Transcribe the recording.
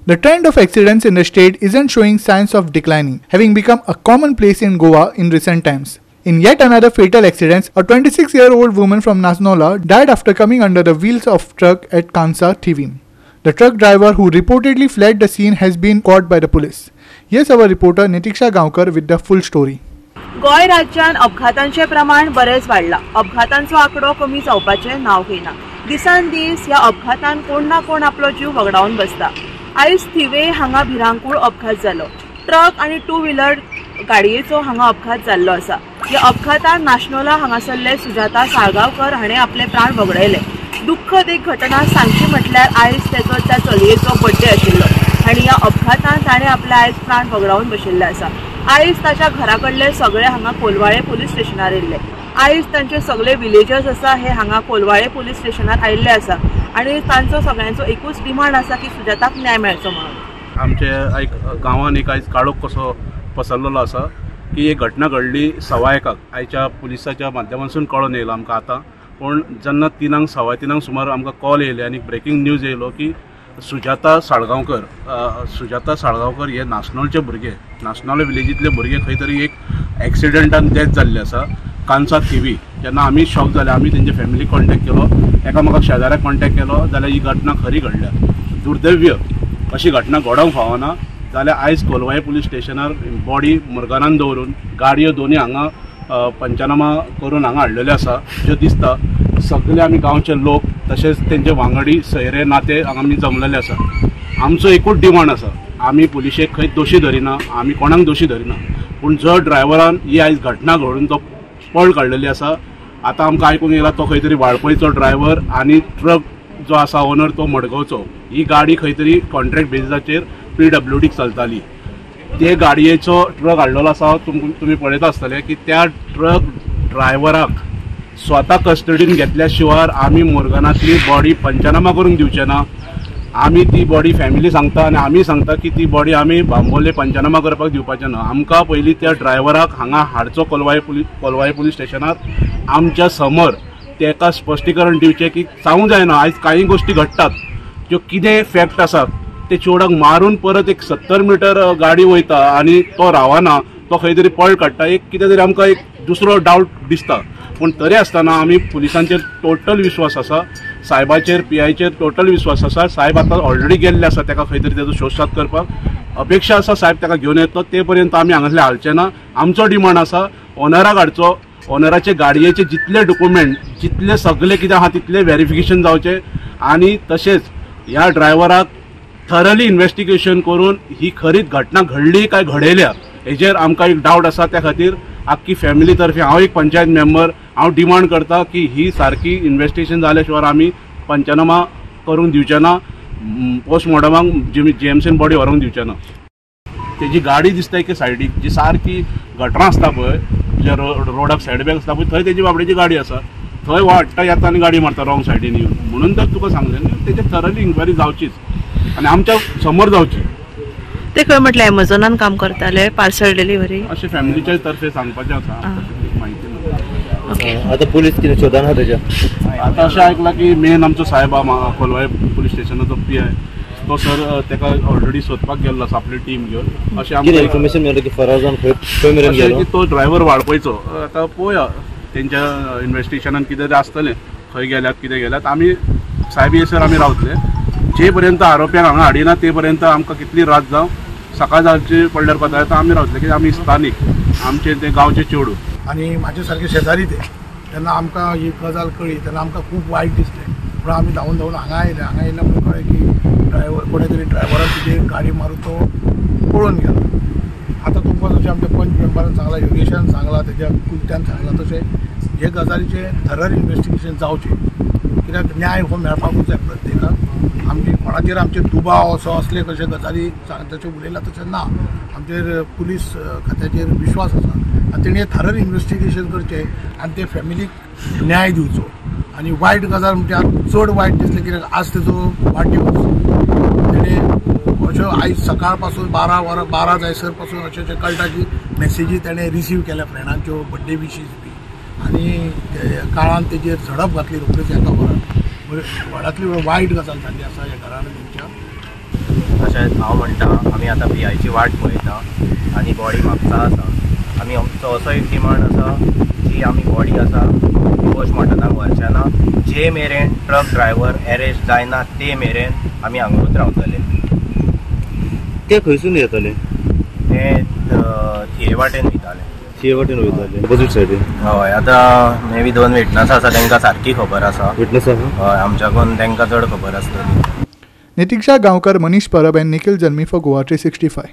The trend of accidents in the state isn't showing signs of declining, having become a commonplace in Goa in recent times. In yet another fatal accident, a 26-year-old woman from Nasnola died after coming under the wheels of truck at Kansa, Thivim. The truck driver who reportedly fled the scene has been caught by the police. Here's our reporter Nitiksha Gaonkar with the full story. गोय राज्यात अपघातांचे प्रमाण बरेच वाढला. अपघातांचो आकडो कमी जावपाचे नाव घेना. दिसान दीस ह्या अपघातान कोण ना कोण आपलो जीव वगडावन बसता. आयज थिवे हांगा भिरांकूळ अपघात जालो. ट्रक आणि 2 व्हीलर गाडयेचो हांगा अपघात जाल्लो आसा. ह्या अपघातान नाशनोला हांगासरले सुजाता साळगांवकर हाणें आपले प्राण वगडयले. दुःखद एक घटना सांगची म्हटल्यार आयज त्या चलयेचो बर्थडे आशिल्लो आणि ह्या अपघातान ताणें आपले आयज प्राण वगडावन बशिल्ले आसा. आयज ताच्या घराकडले सगळे हांगा कोलवाळे पुलीस स्टेशनार येयल्ले. आयज तांचे सगळे विलेजर्स आसा हे हांगा कोलवाळे पुलीस स्टेशनार आयिल्ले आसा आणि तांचो सगळ्यांचो एकूच डिमांड आसा की सुजाताक न्याय मेळचो म्हणून. आमचे गांवांत एक आयज काळोख कसो पसरलेलो आसा की एक घटना घडली 1:15 आयच्या पुलिसाच्या माध्यमांतसून कळून येयलो आमकां आतां. पूण जेन्ना 3:15 सुमार आमकां कॉल येयले आनी ब्रेकींग न्यूज येयलो की सुजाता साळगांवकर हे नाशनोलचे भुरगे, नाशनोल विलेजींतले भुरगे खंय तरी एक एक्सिडेंटान डेथ जाल्ले आसा कांसा थिवी. जेन्ना आमी शॉक जाले, आमी तेंचे फॅमिली कॉन्टॅक्ट केलो, एकामेकाक शेजाऱ्याक कॉन्टॅक्ट केलो जाल्यार ही घटना खरी घडल्या. दुर्दैव्य अशी घटना घडोवंक फावना. जाल्यार आयज कोलवाळे पुलीस स्टेशनार बॉडी मुरगानान दवरून गाडयो दोनी हांगा पंचनामा करून हांगा हाडलेले आसा. ज्यो दिसता सगळे आमी गांवचे लोक तशेंच तेंचे वांगडी सयरे नाते आमी जमलेले आसा. आमचो एकूच डिमांड आसा, आमी पुलिशेक खंय दोशी धरिना, आमी कोणाक दोशी धरिना, पूण जो ड्रायव्हरान ही आयज घटना घडून तो पळ काडलेली आसा. आतां आमकां आयकूंक येयला तो खंय तरी वाळपयचो ड्रायव्हर आनी ट्रक जो आसा ओनर तो मडगांवचो. ही गाडी खंय तरी कॉन्ट्रॅक्ट बेजिसाचेर PWDक चलताली. ते गाडयेचो ट्रक हाडलेलो आसा. तुमी पळयता आसतले की त्या ट्रक ड्रायव्हराक स्वता कस्टडीन घेतल्या शिवाय आमी मुरगानांतली बॉडी पंचनामा करूंक दिवचे ना. आमी ती बॉडी फॅमिली सांगता आनी आमी सांगता की ती बॉडी आमी बांबोले पंचनामा करपाक दिवपाचे ना. आमकां पयलीं त्या ड्रायव्हराक हांगा हाडचो कोलवाळे पुलीस स्टेशनार आमच्या समोर तेका स्पश्टीकरण दिवचें की सांगूंक जायना. आयज कांय गोश्टी घडटात ज्यो कितें फॅक्ट आसात ते चोडाक मारून परत एक 70 मीटर गाडी वयता आनी तो रावना, तो खंय तरी पळ काडटा. एक कितें तरी आमकां एक दुसरो डावट दिसता. पूण तरी आसतना आमी पुलिसांचेर टोटल विश्वास आसा, साहेबाचेर PIचेर टोटल विश्वास आसा. साहेब आतां ऑलरेडी गेल्ले आसा ताका खंय तरी तेजो शोध करपाक. अपेक्षा आसा साहेब ताका घेवन येतलो, ते पर्यंत आमी हांगासले हालचे ना. आमचो डिमांड आसा ओनराक हाडचो, ओनराचे गाडयेचे जितले डॉक्युमेंट जितले सगळे कितें आहा तितले व्हेरिफिकेशन जावचे आनी तशेंच ह्या ड्रायव्हराक थरली इन्व्हेस्टिगेशन करून ही खरीच घटना घडली काय घडयल्या हेजेर आमकां एक डावट आसा. त्या खातीर आख्खी फॅमिली तर्फे हांव एक पंचायत मेंबर हांव डिमांड करता की ही सारकी इन्व्हेस्टिगेशन जाल्या शिवाय आमी पंचनामा करूंक दिवचे ना, पोस्टमॉर्टमाक GMCन बॉडी व्हरूंक दिवचे ना. तेजी गाडी दिसता की सायडीक जी सारकी गटरां आसता पळय, जे रोडाक सायडबॅक आसता पळय, थंय तेजी बाबड्याची गाडी आसा. थंय वाडटा येता आनी गाडी मारता रॉंग सायडीन येवन. म्हणून तर तुका सांगलें तेजेर थरली इन्क्वायरी जावचीच आनी आमच्या समोर जावची. ते खंय म्हटलें एमेझॉनान काम करताले, पार्सल डिलिव्हरी अशें फॅमिलीच्या तर्फे सांगपाचें आसा. माहिती ना आतां पुलीस कितें शोधान आहा तेज्या. आतां अशें आयकलां की मेन आमचो साहेब कोलवाळे पुलीस स्टेशनाचो PI तो सर ताका ऑलरेडी सोदपाक गेल्लो आसा आपली टीम घेवन. अशें आमकां इन्फॉर्मेशन मेळ्ळी की फरार जावन खंय मेरेन गेलो तो ड्रायव्हर वाळपयचो. आतां पळोवया तेंच्या इन्व्हेस्टिगेशनान कितें तरी आसतलें, खंय गेल्यात कितें गेल्यात. आमी साहेब येसर आमी रावतले जे पर्यंत आरोप्यांक हांगा हाडिना ते पर्यंत आमकां कितली रात जावं सकाळ जावची पडल्यार पता येता आमी रावतले की आमी स्थानीक आमचे ते गांवचे चेडूं आनी म्हाजे सारके शेजारी ते. तेन्ना आमकां ही गजाल कळ्ळी तेन्ना आमकां खूब वायट दिसलें. पूण आमी धांवन हांगा येयले म्हणून कळ्ळें की ड्रायव्हर कोणे तरी ड्रायव्हरान तुजे गाडी मारून तो पळून गेलो. आतां तुमकां जशें आमच्या पंच मेंबरान सांगलां, योगेशान सांगलां, तेज्या कुलत्यान सांगलां, तशें हे गजालीचें थरर इन्व्हेस्टिगेशन जावचें. कित्याक न्याय हो मेळपाकूच जाय प्रत्येकाक. आमचे कोणाचेर आमचे दुबाव असले कशे गजाली तशें उलयला तशें ना. आमचेर पुलीस खात्याचेर विश्वास आसा आनी तेणें थरर इन्व्हेस्टिगेशन करचें आनी ते फॅमिलीक न्याय दिवचो. आनी वायट गजाल म्हणजे चड वायट दिसलें कित्याक आज तेजो वाडदिवस. तेणें अश्यो आयज सकाळ पासून 12 जायसर पासून अशें कळटा की मॅसेजी तेणें रिसीव केल्या फ्रेंडांच्यो बर्थडे विशीज बी. आनी काळान तेजेर झडप घातली रोखडीच एका वरान. व्हडांतली वायट गजाल जाल्ली आसा ह्या घरान तेंच्या. तशेंच हांव म्हणटा आमी आतां पियाची वाट पळयता आनी बॉडी म्हापसा आसा. आमी आमचो असो एक डिमांड आसा जी आमी बॉडी आसा पोस्टमॉर्टमाक व्हरचेना जे मेरेन ट्रक ड्रायव्हर अरेस्ट जायना ते मेरेन आमी हांगूच रावतले. ते खंयसून येतले? ते थिये वाटेन वयताले. थिये वाटेन वयताले ऑपोजीट सायडीन? हय. आतां मे बी 2 विटनस आसा तांकां सारकी खबर आसा. विटनस आसा? हय. आमच्याकून तांकां चड खबर आसतली. नितीक्षा Gaonkar, Manish Parab and Nikhil Jalmi for Goa 365.